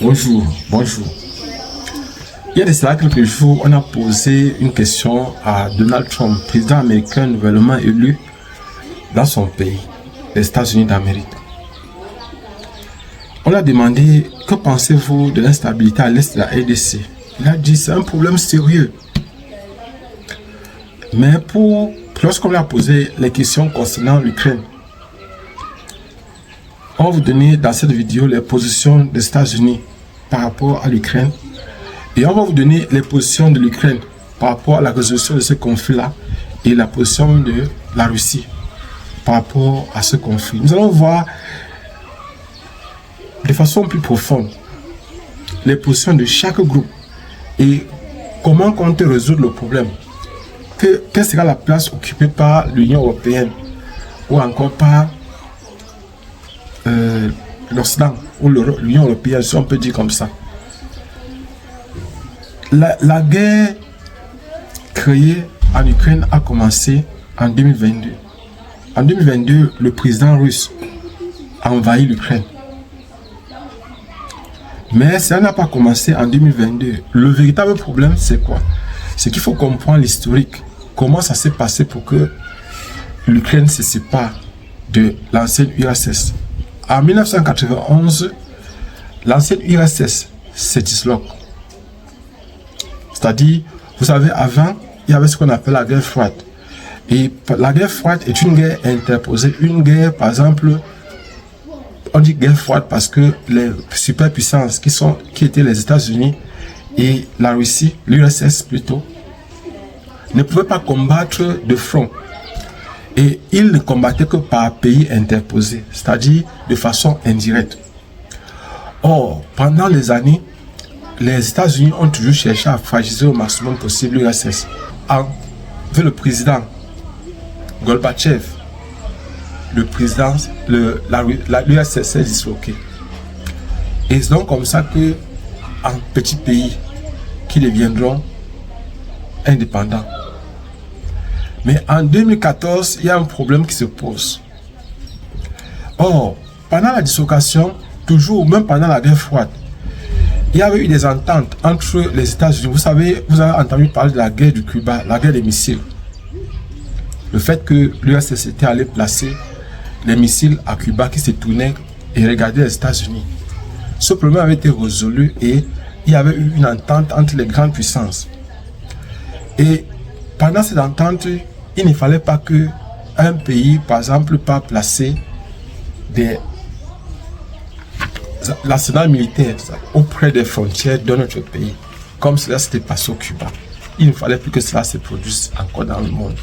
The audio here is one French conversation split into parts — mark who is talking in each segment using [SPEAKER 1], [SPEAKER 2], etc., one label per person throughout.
[SPEAKER 1] Bonjour. Il y a de cela quelques jours, on a posé une question à Donald Trump, président américain nouvellement élu dans son pays, les États-Unis d'Amérique. On a demandé, que pensez-vous de l'instabilité à l'est de la RDC? Il a dit, c'est un problème sérieux. Mais lorsqu'on lui a posé les questions concernant l'Ukraine, on va vous donner dans cette vidéo les positions des États-Unis par rapport à l'Ukraine. Et on va vous donner les positions de l'Ukraine par rapport à la résolution de ce conflit-là et la position de la Russie par rapport à ce conflit. Nous allons voir de façon plus profonde les positions de chaque groupe et comment compte résoudre le problème. Quelle sera la place occupée par l'Union européenne ou encore par l'Occident ou l'Union européenne, si on peut dire comme ça. La guerre créée en Ukraine a commencé en 2022. En 2022, le président russe a envahi l'Ukraine. Mais ça n'a pas commencé en 2022. Le véritable problème, c'est quoi? C'est qu'il faut comprendre l'historique. Comment ça s'est passé pour que l'Ukraine se sépare de l'ancienne URSS. En 1991, l'ancienne URSS se disloque. C'est-à-dire, vous savez, avant, il y avait ce qu'on appelle la guerre froide. Et la guerre froide est une guerre interposée. Une guerre, par exemple, on dit guerre froide parce que les superpuissances qui étaient les États-Unis et la Russie, l'URSS plutôt, ne pouvaient pas combattre de front. Et ils ne combattaient que par pays interposés, c'est-à-dire de façon indirecte. Or, pendant les années, les États-Unis ont toujours cherché à fragiliser au maximum possible l'URSS. Avec le président Gorbatchev, l'URSS s'est disloquée. Et c'est donc comme ça que, en petits pays qui deviendront indépendants. Mais en 2014, il y a un problème qui se pose. Or, pendant la dislocation, toujours, même pendant la guerre froide, il y avait eu des ententes entre les États-Unis. Vous savez, vous avez entendu parler de la guerre du Cuba, la guerre des missiles. Le fait que l'URSS était allé placer les missiles à Cuba qui se tournaient et regardaient les États-Unis. Ce problème avait été résolu et il y avait eu une entente entre les grandes puissances. Et pendant cette entente, il ne fallait pas que un pays, par exemple, pas placer l'arsenal militaire auprès des frontières de notre pays, comme cela s'était passé au Cuba. Il ne fallait plus que cela se produise encore dans le monde.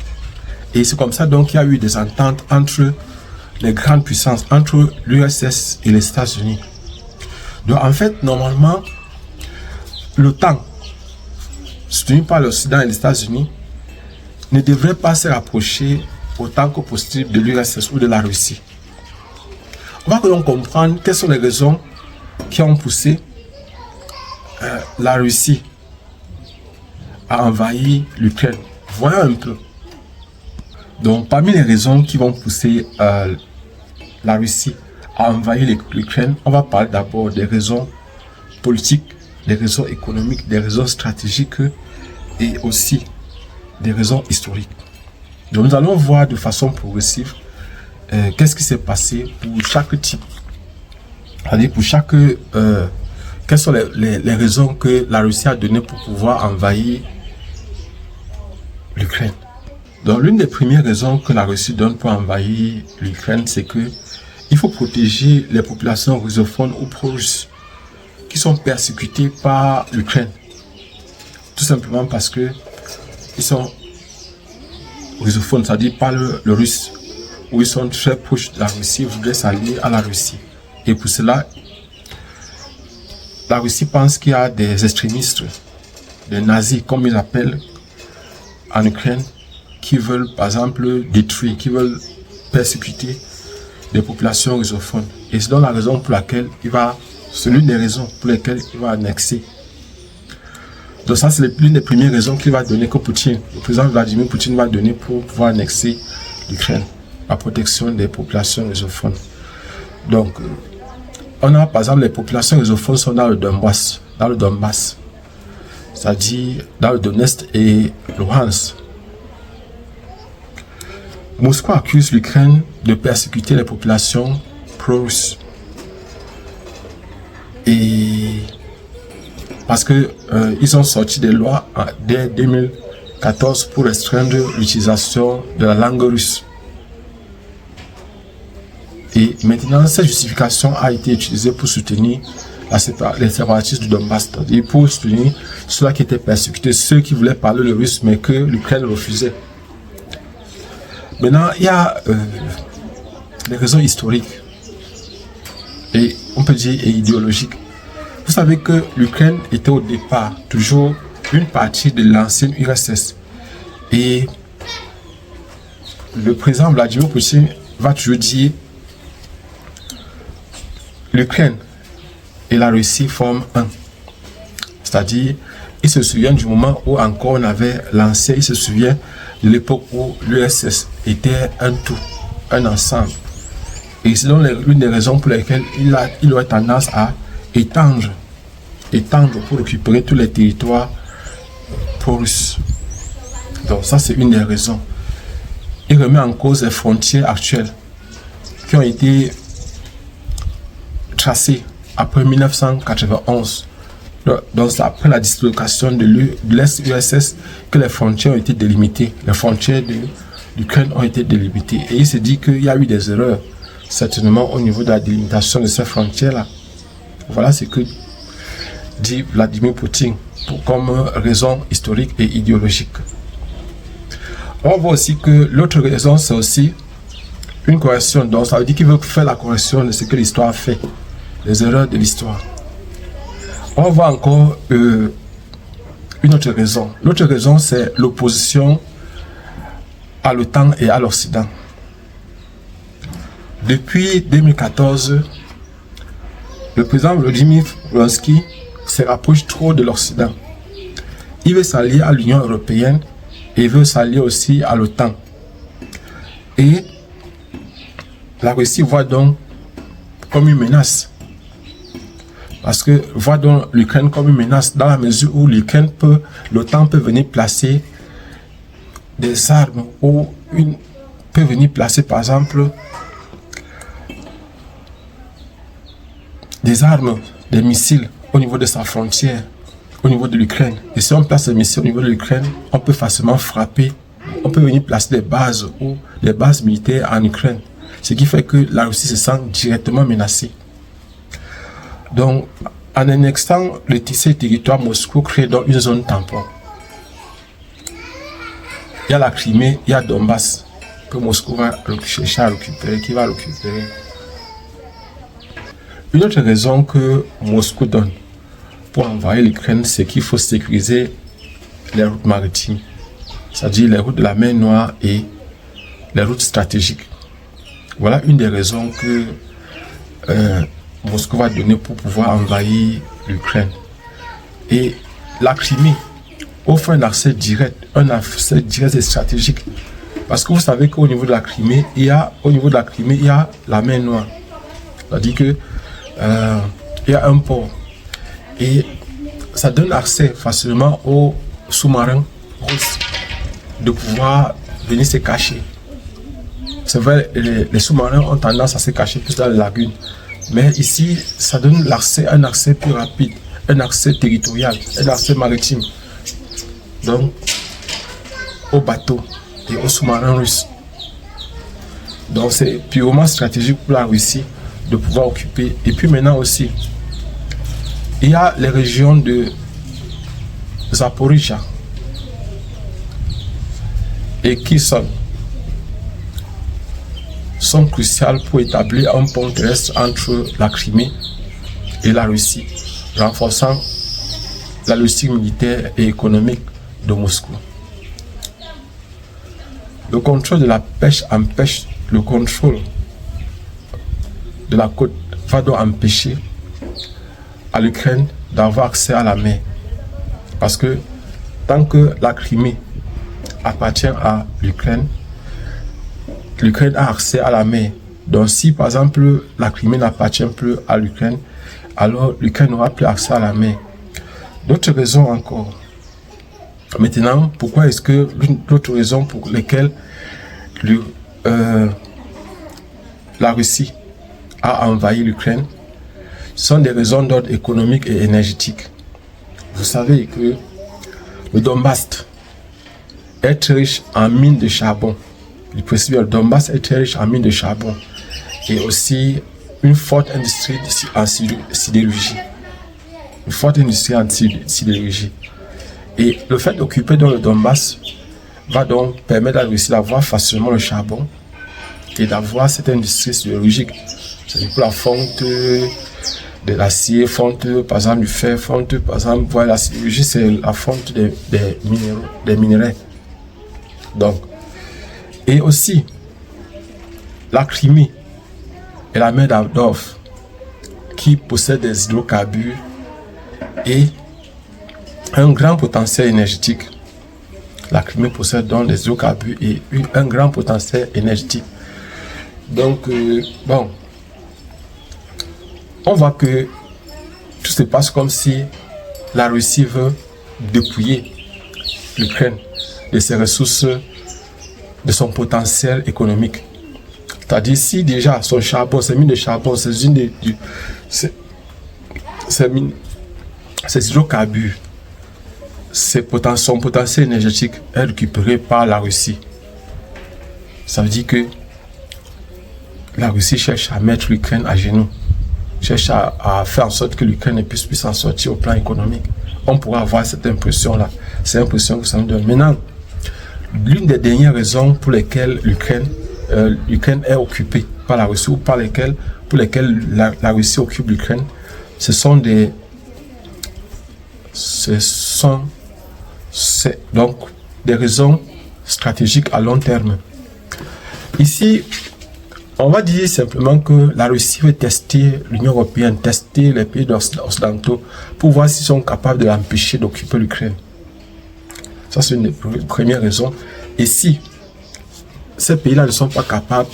[SPEAKER 1] Et c'est comme ça donc qu'il y a eu des ententes entre les grandes puissances, entre l'URSS et les États-Unis. Donc en fait, normalement, l'OTAN, soutenu par l'Occident et les États-Unis, ne devrait pas se rapprocher autant que possible de l'URSS ou de la Russie. On va donc comprendre quelles sont les raisons qui ont poussé la Russie à envahir l'Ukraine. Voyons un peu. Donc, parmi les raisons qui vont pousser la Russie à envahir l'Ukraine, on va parler d'abord des raisons politiques, des raisons économiques, des raisons stratégiques et aussi des raisons historiques. Donc, nous allons voir de façon progressive qu'est-ce qui s'est passé pour chaque type. C'est-à-dire pour chaque... quelles sont les raisons que la Russie a données pour pouvoir envahir l'Ukraine. Donc l'une des premières raisons que la Russie donne pour envahir l'Ukraine, c'est que il faut protéger les populations russophones ou pro-russes qui sont persécutées par l'Ukraine. Tout simplement parce que ils sont russophones, c'est-à-dire parlent le russe, ou ils sont très proches de la Russie, voudraient s'allier à la Russie. Et pour cela, la Russie pense qu'il y a des extrémistes, des nazis, comme ils appellent en Ukraine, qui veulent, par exemple, détruire, qui veulent persécuter des populations russophones. Et c'est donc la raison pour laquelle c'est l'une des raisons pour lesquelles il va annexer. Donc ça, c'est l'une des premières raisons qu'il va donner, que Poutine, le président Vladimir Poutine va donner pour pouvoir annexer l'Ukraine, la protection des populations russophones. Donc, on a par exemple les populations rusophones sont dans le Donbass, c'est-à-dire dans le Donetsk et Luhansk. Moscou accuse l'Ukraine de persécuter les populations pro-russes. Et parce que ils ont sorti des lois dès 2014 pour restreindre l'utilisation de la langue russe. Et maintenant, cette justification a été utilisée pour soutenir les séparatistes du Donbass, c'est-à-dire pour soutenir ceux qui étaient persécutés, ceux qui voulaient parler le russe, mais que l'Ukraine refusait. Maintenant, il y a des raisons historiques et on peut dire idéologiques. Vous savez que l'Ukraine était au départ toujours une partie de l'ancienne URSS. Et le président Vladimir Poutine va toujours dire l'Ukraine et la Russie forment un. C'est-à-dire, il se souvient du moment où encore on avait l'ancien, il se souvient de l'époque où l'URSS était un tout, un ensemble. Et c'est donc l'une des raisons pour lesquelles il aurait tendance à étendre pour récupérer tous les territoires pro-russes. Donc ça, c'est une des raisons. Il remet en cause les frontières actuelles qui ont été tracées après 1991. Donc c'est après la dislocation de l'ex-URSS que les frontières ont été délimitées. Les frontières de l'Ukraine ont été délimitées. Et il se dit qu'il y a eu des erreurs, certainement au niveau de la délimitation de ces frontières-là. Voilà ce que dit Vladimir Poutine comme raison historique et idéologique. On voit aussi que l'autre raison, c'est aussi une correction. Donc ça veut dire qu'il veut faire la correction de ce que l'histoire a fait, les erreurs de l'histoire. On voit encore une autre raison. L'autre raison, c'est l'opposition à l'OTAN et à l'Occident. Depuis 2014, le président Volodymyr Zelensky se rapproche trop de l'Occident. Il veut s'allier à l'Union européenne et il veut s'allier aussi à l'OTAN. Et la Russie voit donc comme une menace. Parce que voit donc l'Ukraine comme une menace dans la mesure où l'OTAN peut venir placer des armes ou peut venir placer par exemple des armes, des missiles au niveau de sa frontière, au niveau de l'Ukraine. Et si on place des missiles au niveau de l'Ukraine, on peut facilement frapper, on peut venir placer des bases ou des bases militaires en Ukraine. Ce qui fait que la Russie se sent directement menacée. Donc, en annexant le tissé territoire, Moscou crée donc une zone tampon. Il y a la Crimée, il y a Donbass, que Moscou va chercher à récupérer, qui va récupérer. Une autre raison que Moscou donne pour envahir l'Ukraine, c'est qu'il faut sécuriser les routes maritimes, c'est-à-dire les routes de la mer Noire et les routes stratégiques. Voilà une des raisons que Moscou va donner pour pouvoir envahir l'Ukraine. Et la Crimée offre un accès direct et stratégique. Parce que vous savez qu'au niveau de la Crimée, il y a la mer Noire. C'est-à-dire que il y a un port. Et ça donne accès facilement aux sous-marins russes de pouvoir venir se cacher. C'est vrai, les sous-marins ont tendance à se cacher plus dans les lagunes. Mais ici, ça donne un accès plus rapide, un accès territorial, un accès maritime. Donc, aux bateaux et aux sous-marins russes. Donc, c'est purement stratégique pour la Russie de pouvoir occuper. Et puis maintenant aussi, il y a les régions de Zaporizhzhia et Kherson sont cruciales pour établir un pont terrestre entre la Crimée et la Russie, renforçant la logistique militaire et économique de Moscou. Le contrôle de la pêche empêche le contrôle de la côte va donc empêcher à l'Ukraine d'avoir accès à la mer. Parce que tant que la Crimée appartient à l'Ukraine, l'Ukraine a accès à la mer Donc si par exemple la Crimée n'appartient plus à l'Ukraine, alors l'Ukraine n'aura plus accès à la mer. D'autres raisons encore. Maintenant, pourquoi est-ce que d'autres raisons pour lesquelles la Russie a envahi l'Ukraine sont des raisons d'ordre économique et énergétique. Vous savez que le Donbass est très riche en mines de charbon. Le Donbass est très riche en mines de charbon et aussi une forte industrie en sidérurgie. Une forte industrie en sidérurgie. Et le fait d'occuper dans le Donbass va donc permettre à la Russie d'avoir facilement le charbon et d'avoir cette industrie sidérurgique. C'est pour la fonte de l'acier, fonte par exemple du fer, fonte par exemple, voilà, la sidérurgie c'est la fonte des minerais. Donc, et aussi la Crimée et la mer d'Azov qui possèdent des hydrocarbures et un grand potentiel énergétique. La Crimée possède donc des hydrocarbures et un grand potentiel énergétique. Donc, bon, on voit que tout se passe comme si la Russie veut dépouiller l'Ukraine de ses ressources, de son potentiel économique. C'est-à-dire, si déjà son charbon, ses mines de charbon, ses hydrocarbures, son potentiel énergétique est récupéré par la Russie. Ça veut dire que la Russie cherche à mettre l'Ukraine à genoux, cherche à faire en sorte que l'Ukraine ne puisse plus s'en sortir au plan économique. On pourra avoir cette impression-là. C'est l'impression que ça nous donne. Maintenant, l'une des dernières raisons pour lesquelles l'Ukraine est occupée par la Russie ou pour lesquelles la Russie occupe l'Ukraine, ce sont donc des raisons stratégiques à long terme. Ici, on va dire simplement que la Russie veut tester l'Union européenne, tester les pays occidentaux pour voir s'ils sont capables de l'empêcher d'occuper l'Ukraine. Ça, c'est une des premières raisons. Et si ces pays-là ne sont pas capables,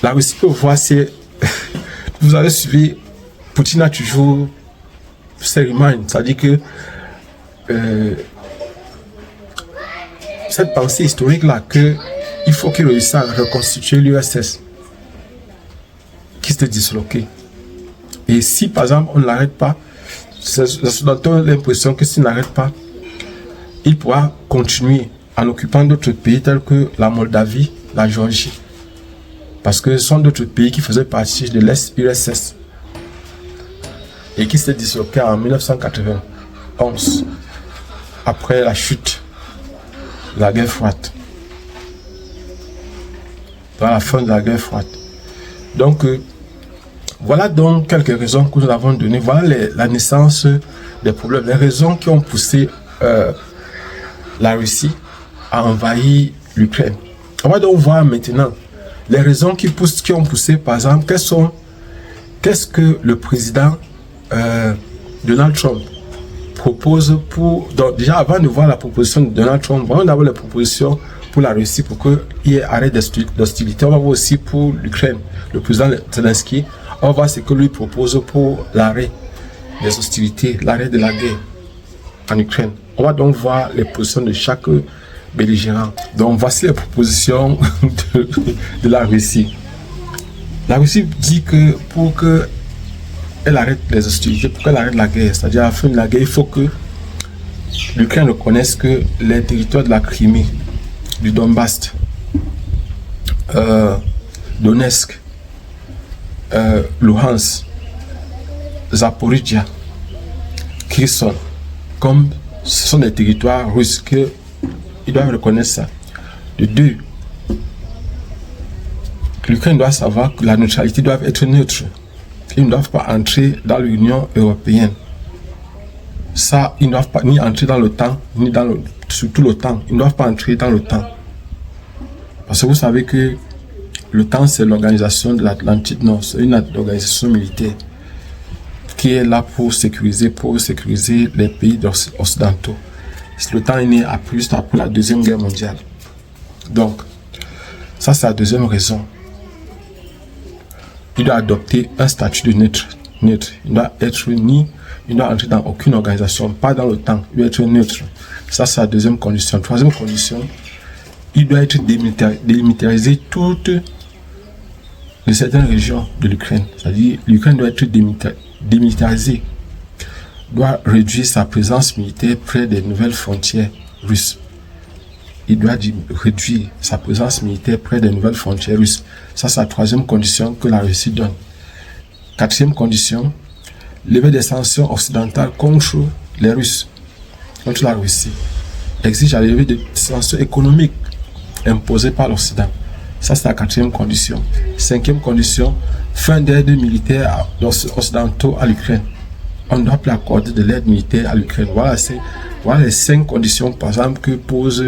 [SPEAKER 1] la Russie peut voir si vous avez suivi, Poutine a toujours ses reminds, c'est-à-dire que cette pensée historique-là, qu'il faut qu'il réussisse à reconstituer l'URSS qui s'était disloqué. Et si par exemple on ne l'arrête pas, ça donne l'impression que s'il n'arrête pas, il pourra continuer en occupant d'autres pays tels que la Moldavie, la Géorgie. Parce que ce sont d'autres pays qui faisaient partie de l'ex-URSS et qui s'est disloqué en 1991 après la chute de la guerre froide. Dans la fin de la guerre froide. Donc, voilà donc quelques raisons que nous avons données. Voilà la naissance des problèmes, les raisons qui ont poussé la Russie à envahir l'Ukraine. On va donc voir maintenant les raisons qui ont poussé, par exemple, qu'est-ce que le président Donald Trump propose pour... Donc déjà, avant de voir la proposition de Donald Trump, voyons d'abord les propositions pour la Russie, pour qu'il y ait arrêt d'hostilité. On va voir aussi pour l'Ukraine, le président Zelensky, on va voir ce que lui propose pour l'arrêt des hostilités, l'arrêt de la guerre en Ukraine. On va donc voir les positions de chaque belligérant. Donc voici les propositions de la Russie. La Russie dit que pour qu'elle arrête les hostilités, pour qu'elle arrête la guerre, c'est-à-dire à la fin de la guerre, il faut que l'Ukraine reconnaisse que les territoires de la Crimée, du Donbass, Donetsk, Luhansk, Zaporizhia, Kherson, comme ce sont des territoires russes, qu'ils doivent reconnaître ça. De deux, l'Ukraine doit savoir que la neutralité doit être neutre. Ils ne doivent pas entrer dans l'Union européenne. Ça, ils ne doivent pas ni entrer dans l'OTAN, ni surtout l'OTAN. Ils ne doivent pas entrer dans l'OTAN. Parce que vous savez que l'OTAN, c'est l'organisation de l'Atlantide Nord. C'est une organisation militaire qui est là pour sécuriser les pays occidentaux. L'OTAN est né juste après la Deuxième Guerre mondiale. Donc, ça c'est la deuxième raison. il doit adopter un statut de neutre. Il doit il doit entrer dans aucune organisation, pas dans l'OTAN, il doit être neutre. Ça, c'est la deuxième condition. Troisième condition, il doit être démilitarisé toutes de certaines régions de l'Ukraine. C'est-à-dire, l'Ukraine doit être démilitarisée, doit réduire sa présence militaire près des nouvelles frontières russes. Il doit réduire sa présence militaire près des nouvelles frontières russes. Ça, c'est la troisième condition que la Russie donne. Quatrième condition, lever des sanctions occidentales contre les Russes, contre la Russie. Exige la levée des sanctions économiques imposées par l'Occident. Ça, c'est la quatrième condition. Cinquième condition, fin d'aide militaire occidentaux à l'Ukraine. On ne doit plus accorder de l'aide militaire à l'Ukraine. Voilà les 5 conditions, par exemple, que pose...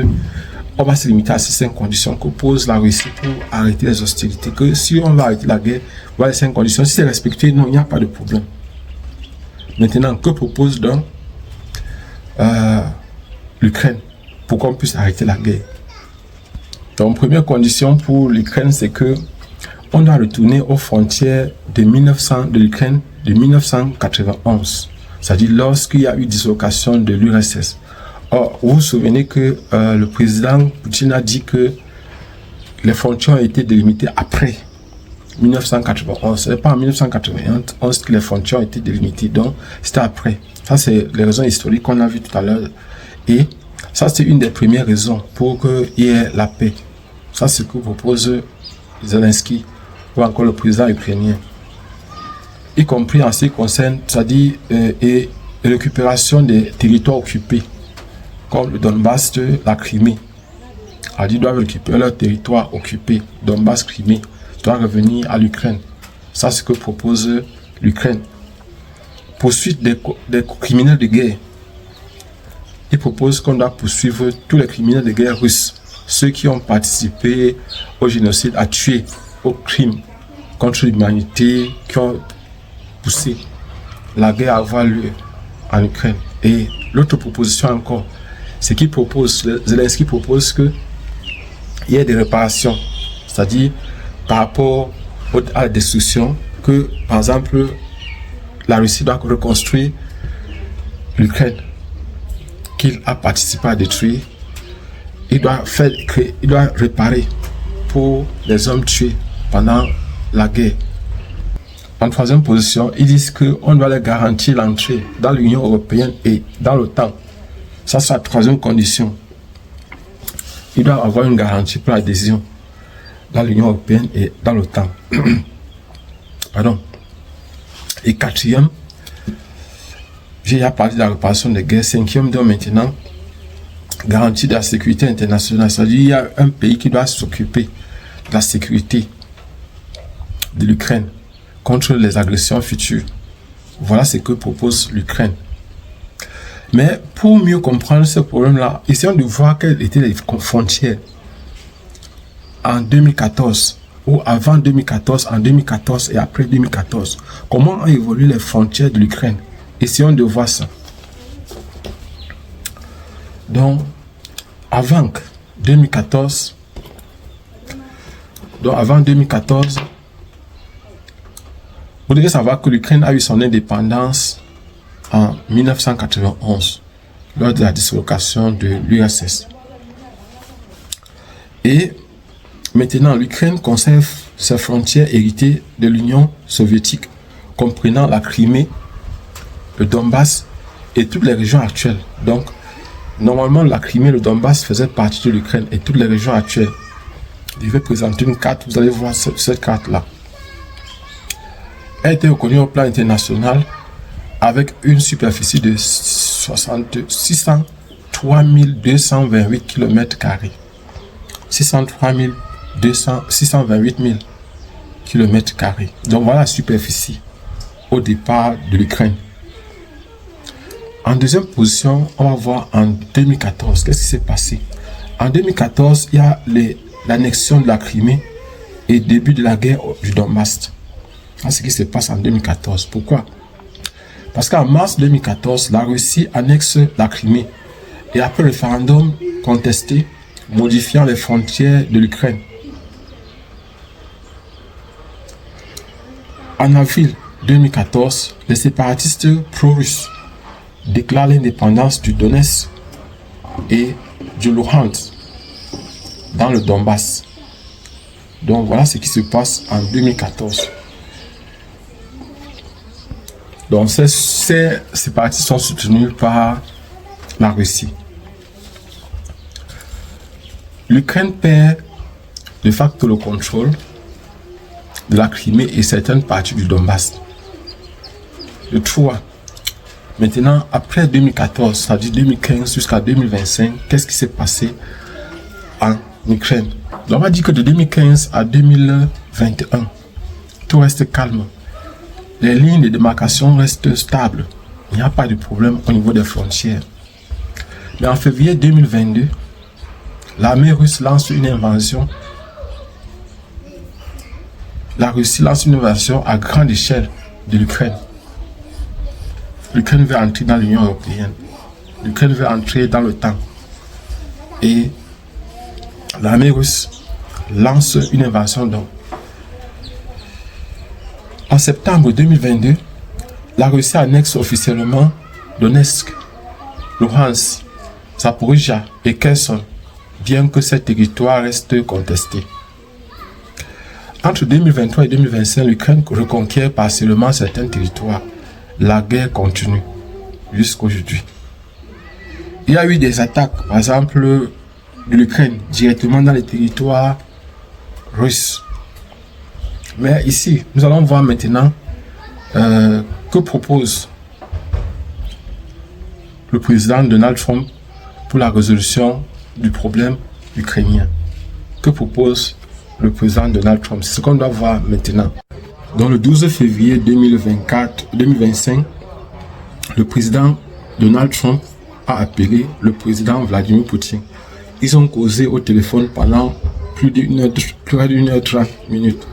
[SPEAKER 1] On va se limiter à ces 5 conditions que pose la Russie pour arrêter les hostilités. Que si on va arrêter la guerre, voilà les 5 conditions. Si c'est respecté, non, il n'y a pas de problème. Maintenant, que propose donc l'Ukraine pour qu'on puisse arrêter la guerre? Donc, première condition pour l'Ukraine, c'est que on doit retourner aux frontières de l'Ukraine de 1991. C'est-à-dire lorsqu'il y a eu dislocation de l'URSS. Or, vous vous souvenez que le président Poutine a dit que les frontières ont été délimitées après 1991. Ce n'est pas en 1991 que les frontières ont été délimitées. Donc, c'était après. Ça, c'est les raisons historiques qu'on a vues tout à l'heure. Et ça, c'est une des premières raisons pour qu'il y ait la paix. Ça, c'est ce que propose Zelensky ou encore le président ukrainien. Y compris en ce qui concerne, c'est-à-dire et récupération des territoires occupés, comme le Donbass de la Crimée. Ils doivent récupérer leur territoire occupé, Donbass, Crimée, doit revenir à l'Ukraine. Ça, c'est ce que propose l'Ukraine. Poursuite des criminels de guerre. Il propose qu'on doit poursuivre tous les criminels de guerre russes, ceux qui ont participé au génocide, à tuer, au crime contre l'humanité, qui ont poussé la guerre à avoir lieu en Ukraine. Et l'autre proposition encore, c'est qu'il propose, Zelensky propose qu'il y ait des réparations, c'est-à-dire par rapport à la destruction, que par exemple la Russie doit reconstruire l'Ukraine qu'il a participé à détruire. Il doit réparer pour les hommes tués pendant la guerre. En troisième position, ils disent qu'on doit leur garantir l'entrée dans l'Union européenne et dans l'OTAN. Ça, c'est la troisième condition. Il doit avoir une garantie pour l'adhésion dans l'Union européenne et dans l'OTAN. Pardon. Et quatrième, j'ai déjà parlé de la réparation des guerres. Cinquième, donc maintenant, garantie de la sécurité internationale. C'est-à-dire qu'il y a un pays qui doit s'occuper de la sécurité de l'Ukraine contre les agressions futures. Voilà ce que propose l'Ukraine. Mais pour mieux comprendre ce problème-là, essayons de voir quelles étaient les frontières en 2014 ou avant 2014, en 2014 et après 2014. Comment ont évolué les frontières de l'Ukraine? Essayons de voir ça. Donc, avant 2014, vous devez savoir que l'Ukraine a eu son indépendance en 1991, lors de la dislocation de l'URSS. Et maintenant, l'Ukraine conserve ses frontières héritées de l'Union soviétique, comprenant la Crimée, le Donbass et toutes les régions actuelles. Donc, normalement, la Crimée et le Donbass faisaient partie de l'Ukraine et toutes les régions actuelles. Je vais présenter une carte, vous allez voir cette carte-là. Elle a été reconnue au plan international avec une superficie de 603 228 km². 628 000 km². Donc voilà la superficie au départ de l'Ukraine. En deuxième position, on va voir en 2014. Qu'est-ce qui s'est passé? En 2014, il y a l'annexion de la Crimée et le début de la guerre du Donbass. C'est ce qui se passe en 2014. Pourquoi? Parce qu'en mars 2014, la Russie annexe la Crimée. Et après le référendum contesté, modifiant les frontières de l'Ukraine. En avril 2014, les séparatistes pro-russes déclarent l'indépendance du Donetsk et du Luhansk dans le Donbass. Donc voilà ce qui se passe en 2014. Donc ces séparatistes sont soutenus par la Russie. L'Ukraine perd de facto le contrôle de la Crimée et certaines parties du Donbass. Le 3. Maintenant, après 2014, c'est-à-dire 2015 jusqu'à 2025, qu'est-ce qui s'est passé en Ukraine? On va dire que de 2015 à 2021, tout reste calme. Les lignes de démarcation restent stables. Il n'y a pas de problème au niveau des frontières. Mais en février 2022, l'armée russe lance une invasion. La Russie lance une invasion à grande échelle de l'Ukraine. L'Ukraine veut entrer dans l'Union européenne. L'Ukraine veut entrer dans l'OTAN. Et l'armée russe lance une invasion donc. En septembre 2022, la Russie annexe officiellement Donetsk, Luhansk, Zaporizhia et Kherson, bien que ces territoires restent contestés. Entre 2023 et 2025, l'Ukraine reconquiert partiellement certains territoires. La guerre continue jusqu'aujourd'hui. Il y a eu des attaques, par exemple, de l'Ukraine directement dans les territoires russes. Mais ici, nous allons voir maintenant que propose le président Donald Trump pour la résolution du problème ukrainien. Que propose le président Donald Trump? C'est ce qu'on doit voir maintenant. Dans le 12 février 2025, le président Donald Trump a appelé le président Vladimir Poutine. Ils ont causé au téléphone pendant plus d'une heure 30 minutes.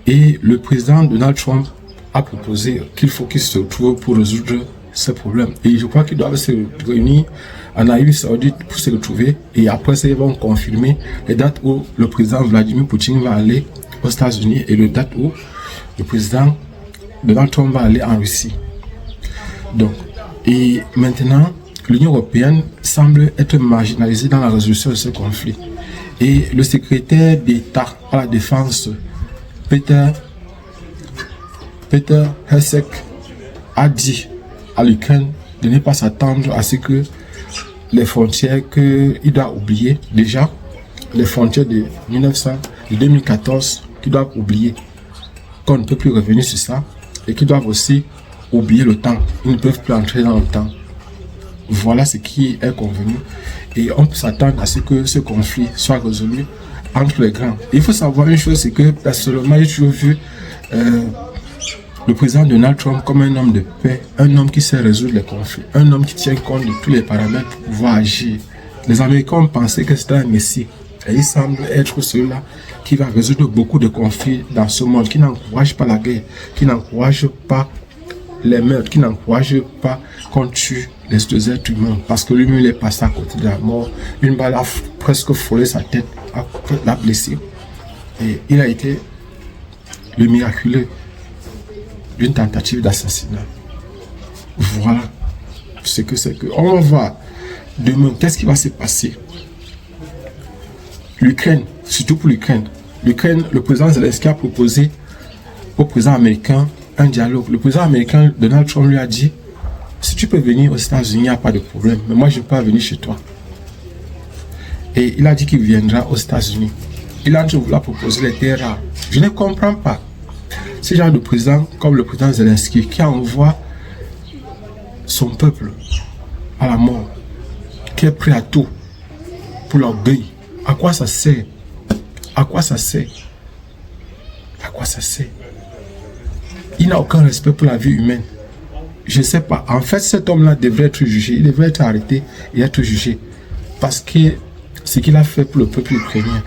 [SPEAKER 1] Et le président Donald Trump a proposé qu'il faut qu'ils se retrouvent pour résoudre ces problèmes. Et je crois qu'ils doivent se réunir en Arabie Saoudite pour se retrouver. Et après ça, ils vont confirmer les dates où le président Vladimir Poutine va aller aux États-Unis et les dates où le président Donald Trump va aller en Russie. Donc, et maintenant, l'Union européenne semble être marginalisée dans la résolution de ce conflit. Et le secrétaire d'État à la défense, Peter Hesek, a dit à l'Ukraine de ne pas s'attendre à ce que les frontières qu'il doit oublier, déjà, les frontières de 2014 qu'il doit oublier, qu'on ne peut plus revenir sur ça, et qu'ils doivent aussi oublier le temps. Ils ne peuvent plus entrer dans le temps. Voilà ce qui est convenu. Et on peut s'attendre à ce que ce conflit soit résolu entre les grands. Et il faut savoir une chose, c'est que personnellement, j'ai toujours vu le président Donald Trump comme un homme de paix, un homme qui sait résoudre les conflits, un homme qui tient compte de tous les paramètres pour pouvoir agir. Les Américains ont pensé que c'était un messie. Et il semble être celui-là qui va résoudre beaucoup de conflits dans ce monde, qui n'encourage pas la guerre, qui n'encourage pas les meurtres, qui n'encourage pas qu'on tue les deux êtres humains, parce que lui-même il est passé à côté de la mort. Une balle a presque frôlé sa tête, l'a blessé. Et il a été le miraculeux d'une tentative d'assassinat. Voilà ce que c'est que. On va voir demain qu'est-ce qui va se passer. L'Ukraine, surtout pour l'Ukraine, le président Zelensky a proposé au président américain un dialogue. Le président américain Donald Trump lui a dit: si tu peux venir aux États-Unis, il n'y a pas de problème, mais moi je ne peux pas venir chez toi. Et il a dit qu'il viendra aux États-Unis. Il a toujours voulu proposer les terres rares. Je ne comprends pas ce genre de président comme le président Zelensky qui envoie son peuple à la mort, qui est prêt à tout pour l'orgueil. À quoi ça sert? À quoi ça sert? À quoi ça sert? Il n'a aucun respect pour la vie humaine. Je ne sais pas. En fait, cet homme-là devrait être jugé. Il devrait être arrêté et être jugé. Parce que ce qu'il a fait pour le peuple ukrainien,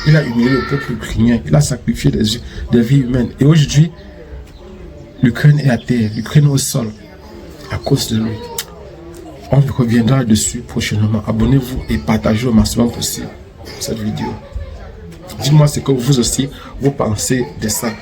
[SPEAKER 1] il a humilié le peuple ukrainien. Il a sacrifié des vies humaines. Et aujourd'hui, l'Ukraine est à terre. L'Ukraine est au sol. À cause de lui. On reviendra dessus prochainement. Abonnez-vous et partagez au maximum possible cette vidéo. Dites-moi ce que vous aussi, vous pensez de ça.